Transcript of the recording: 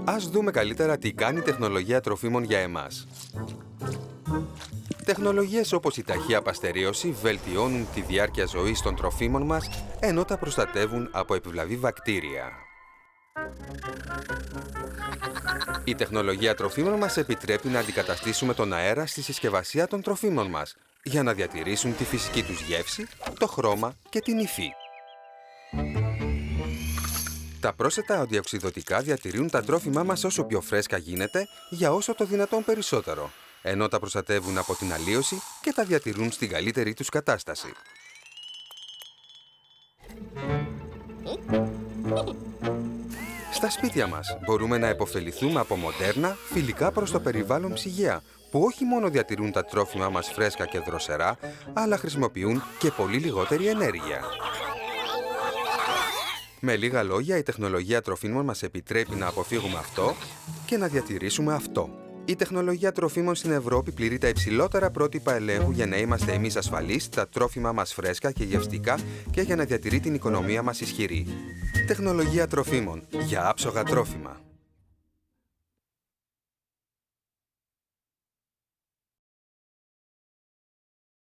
Ας δούμε καλύτερα τι κάνει η τεχνολογία τροφίμων για εμάς. Τεχνολογίες όπως η ταχεία παστερίωση βελτιώνουν τη διάρκεια ζωής των τροφίμων μας, ενώ τα προστατεύουν από επιβλαβή βακτήρια. Η τεχνολογία τροφίμων μας επιτρέπει να αντικαταστήσουμε τον αέρα στη συσκευασία των τροφίμων μας, για να διατηρήσουν τη φυσική τους γεύση, το χρώμα και την υφή. Τα πρόσθετα αντιοξυδωτικά διατηρούν τα τρόφιμά μας όσο πιο φρέσκα γίνεται, για όσο το δυνατόν περισσότερο, ενώ τα προστατεύουν από την αλλίωση και τα διατηρούν στην καλύτερη τους κατάσταση. Στα σπίτια μας μπορούμε να επωφεληθούμε από μοντέρνα, φιλικά προς το περιβάλλον ψυγεία, που όχι μόνο διατηρούν τα τρόφιμά μας φρέσκα και δροσερά, αλλά χρησιμοποιούν και πολύ λιγότερη ενέργεια. Με λίγα λόγια, η τεχνολογία τροφίμων μας επιτρέπει να αποφύγουμε αυτό και να διατηρήσουμε αυτό. Η τεχνολογία τροφίμων στην Ευρώπη πληρεί τα υψηλότερα πρότυπα ελέγχου για να είμαστε εμείς ασφαλείς, τα τρόφιμα μας φρέσκα και γευστικά και για να διατηρεί την οικονομία μας ισχυρή. Τεχνολογία τροφίμων για άψογα τρόφιμα.